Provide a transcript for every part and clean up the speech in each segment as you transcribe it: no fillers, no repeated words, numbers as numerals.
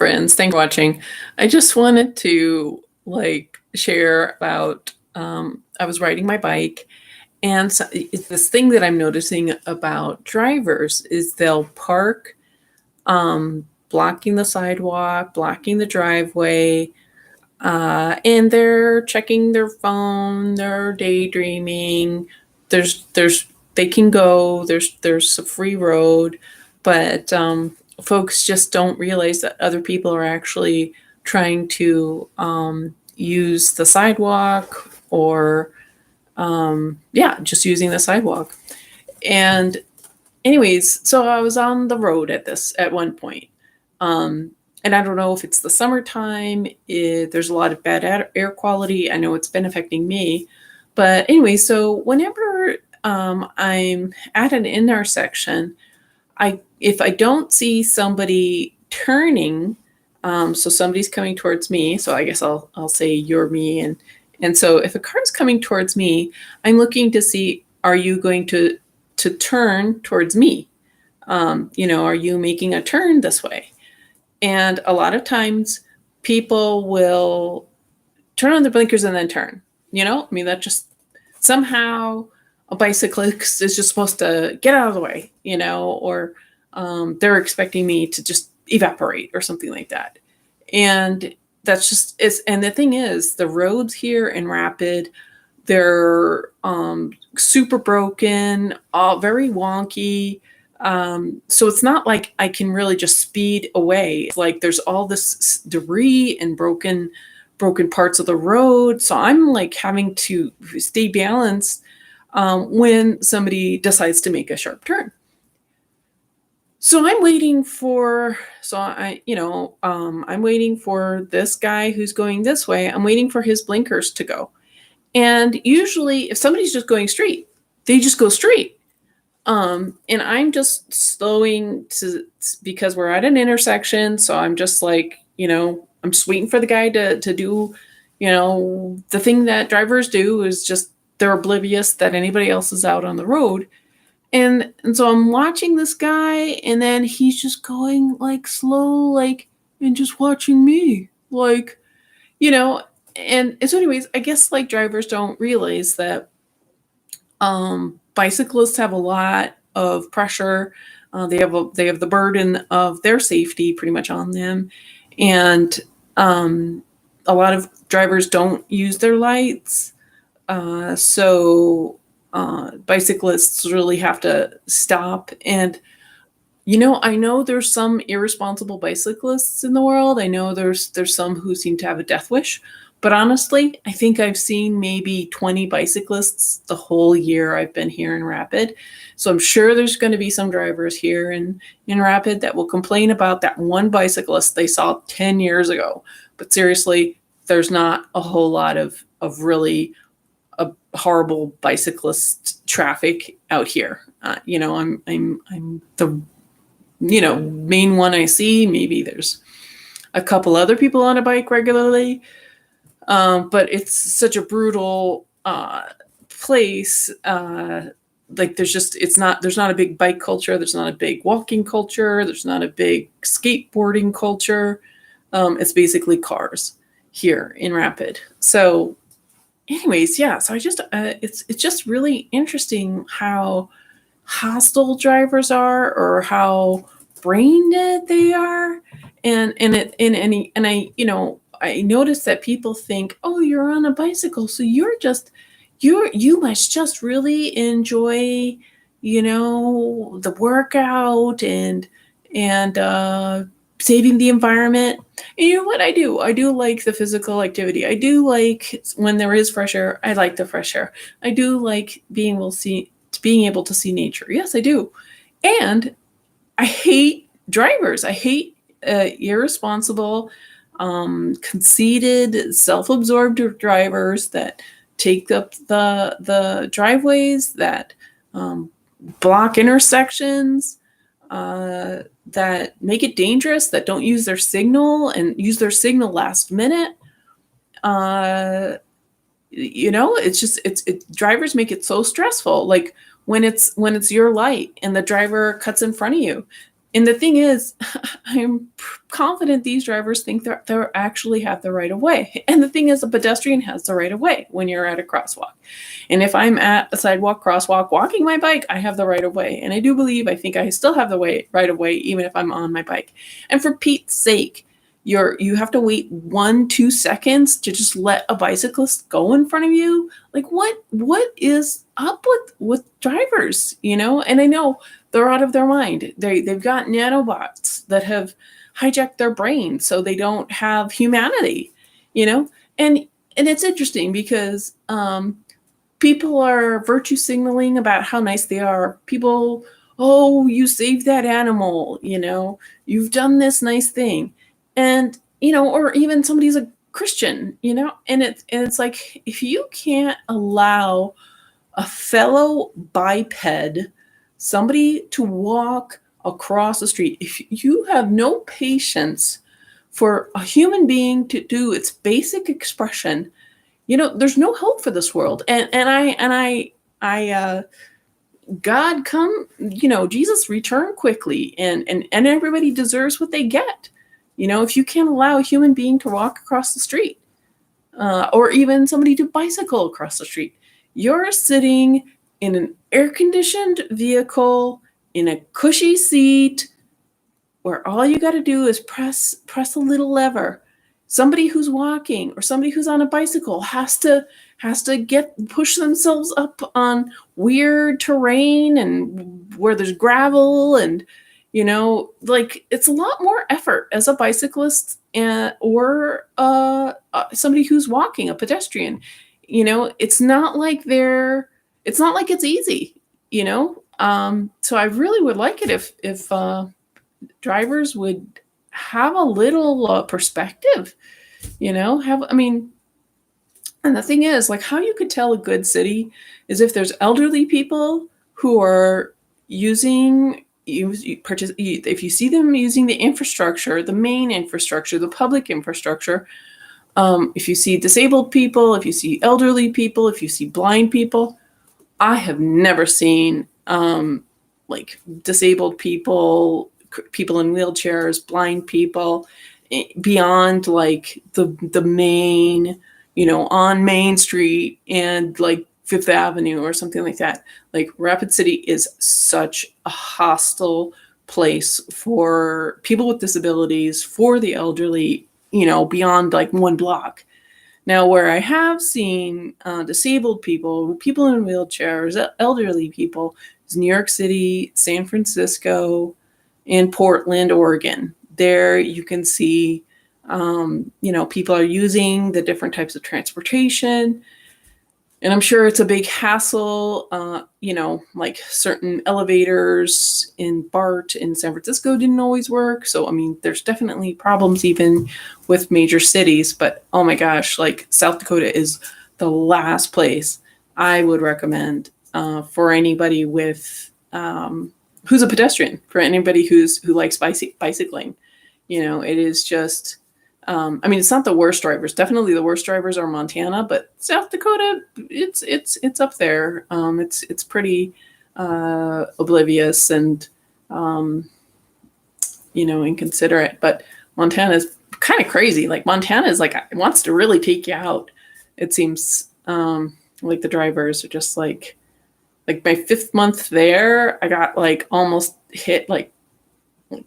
friends. Thanks for watching. I just wanted to share about I was riding my bike, and so it's this thing that I'm noticing about drivers is they'll park blocking the sidewalk, blocking the driveway, and they're checking their phone, they're daydreaming. There's they can go. There's a free road, but folks just don't realize that other people are actually trying to use the sidewalk or yeah, just using the sidewalk. And anyways, so I was on the road at one point. And I don't know if it's the summertime, there's a lot of bad air quality. I know it's been affecting me. But anyway, so whenever I'm at an intersection, if I don't see somebody turning, so somebody's coming towards me, so I guess I'll say you're me, and so if a car's coming towards me, I'm looking to see, are you going to turn towards me? Are you making a turn this way? And a lot of times people will turn on their blinkers and then turn. I mean, that just somehow a bicyclist is just supposed to get out of the way, or they're expecting me to just evaporate or something like that. And that's just and the thing is, the roads here in Rapid, they're super broken, all very wonky. So it's not like I can really just speed away. It's like there's all this debris and broken parts of the road. So I'm like having to stay balanced when somebody decides to make a sharp turn. So I'm waiting for I'm waiting for this guy who's going this way. I'm waiting for his blinkers to go. And usually if somebody's just going straight, they just go straight. And I'm just slowing because we're at an intersection. So I'm just I'm just waiting for the guy to do, the thing that drivers do is just they're oblivious that anybody else is out on the road. And so I'm watching this guy, and then he's just going slow, and just watching me, and so anyways, I guess drivers don't realize that bicyclists have a lot of pressure. They have the burden of their safety pretty much on them, and a lot of drivers don't use their lights. So bicyclists really have to stop. And I know there's some irresponsible bicyclists in the world. I know there's some who seem to have a death wish. But honestly, I think I've seen maybe 20 bicyclists the whole year I've been here in Rapid. So I'm sure there's going to be some drivers here in Rapid that will complain about that one bicyclist they saw 10 years ago. But seriously, there's not a whole lot of really horrible bicyclist traffic out here. I'm the main one I see. Maybe there's a couple other people on a bike regularly. But it's such a brutal place. There's not a big bike culture. There's not a big walking culture. There's not a big skateboarding culture. It's basically cars here in Rapid. So anyways, yeah. So I just it's just really interesting how hostile drivers are, or how brain dead they are, and I notice that people think, oh, you're on a bicycle, so you must just really enjoy, the workout and saving the environment. And you know what I do? I do like the physical activity. I do like when there is fresh air. I like the fresh air. I do like being able to see nature. Yes, I do. And I hate drivers. I hate irresponsible, conceited, self-absorbed drivers that take up the driveways, that block intersections, that make it dangerous, that don't use their signal and use their signal last minute. Drivers make it so stressful. Like when it's your light and the driver cuts in front of you, And the thing is, I'm confident these drivers think they actually have the right of way. And the thing is, a pedestrian has the right of way when you're at a crosswalk. And if I'm at a sidewalk crosswalk walking my bike, I have the right of way. And I think I still have the right of way, even if I'm on my bike. And for Pete's sake, you have to wait 1-2 seconds to just let a bicyclist go in front of you. Like what is up with drivers, you know? And I know they're out of their mind. They've got nanobots that have hijacked their brain so they don't have humanity, you know? And it's interesting because people are virtue signaling about how nice they are. People, oh, you saved that animal, you know, you've done this nice thing. And, you know, or even somebody's a Christian, you know, and it's like, if you can't allow a fellow biped, somebody to walk across the street, if you have no patience for a human being to do its basic expression, you know, there's no hope for this world. And God come, you know, Jesus return quickly, and everybody deserves what they get. You know, if you can't allow a human being to walk across the street, or even somebody to bicycle across the street, you're sitting in an air-conditioned vehicle in a cushy seat where all you got to do is press a little lever. Somebody who's walking or somebody who's on a bicycle has to push themselves up on weird terrain and where there's gravel, and you know, like, it's a lot more effort as a bicyclist or somebody who's walking, a pedestrian. You know, it's not like it's easy, you know. So I really would like it if drivers would have a little perspective, you know. And the thing is, like, how you could tell a good city is if there's elderly people who are if you see them using the infrastructure, the main infrastructure, the public infrastructure. If you see disabled people, if you see elderly people, if you see blind people. I have never seen like disabled people in wheelchairs, blind people, beyond like the main, you know, on Main Street and like Fifth Avenue or something like that. Like, Rapid City is such a hostile place for people with disabilities, for the elderly, you know, beyond like one block. Now, where I have seen disabled people, people in wheelchairs, elderly people, is New York City, San Francisco, and Portland, Oregon. There you can see, you know, people are using the different types of transportation. And I'm sure it's a big hassle. You know, like certain elevators in BART in San Francisco didn't always work. So, I mean, there's definitely problems even with major cities. But oh my gosh, like, South Dakota is the last place I would recommend for anybody with who's a pedestrian, for anybody who likes bicycling. You know, it is just. I mean, it's not the worst drivers. Definitely the worst drivers are Montana, but South Dakota, it's up there. It's pretty oblivious and you know, inconsiderate. But Montana is kind of crazy. Like, Montana is like, wants to really take you out. It seems like the drivers are just like my 5th month there, I got like almost hit like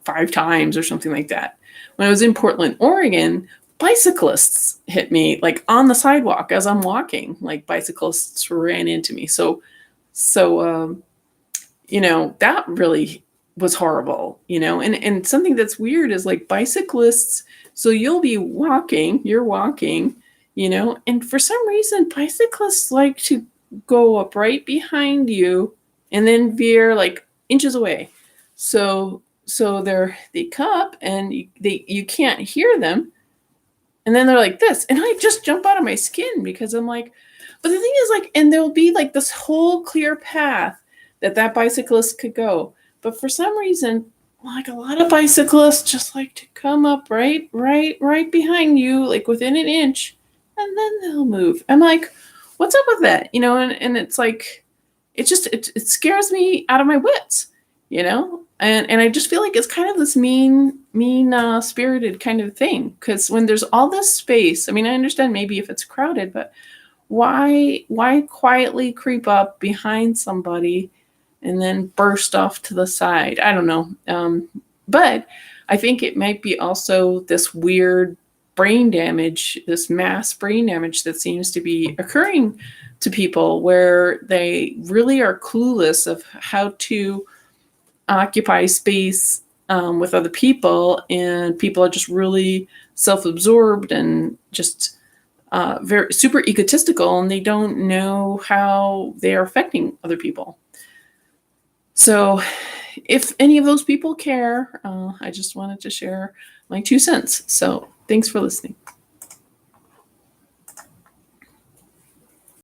5 times or something like that. When I was in Portland, Oregon, bicyclists hit me like on the sidewalk as I'm walking. Like, bicyclists ran into me. So you know, that really was horrible, you know. And something that's weird is like bicyclists. So you're walking, you know, and for some reason bicyclists like to go up right behind you and then veer like inches away. So they come up and you can't hear them, and then they're like this, and I just jump out of my skin because I'm like, but the thing is, like, and there'll be like this whole clear path that bicyclist could go, but for some reason, like, a lot of bicyclists just like to come up right behind you, like within an inch, and then they'll move. I'm like, what's up with that, you know? And it's like, it scares me out of my wits. And I just feel like it's kind of this mean spirited kind of thing, because when there's all this space, I mean, I understand maybe if it's crowded, but why quietly creep up behind somebody and then burst off to the side? I don't know. But I think it might be also this weird brain damage, this mass brain damage that seems to be occurring to people, where they really are clueless of how to occupy space with other people, and people are just really self-absorbed and just very super egotistical, and they don't know how they are affecting other people. So, if any of those people care, I just wanted to share my 2 cents. So, thanks for listening.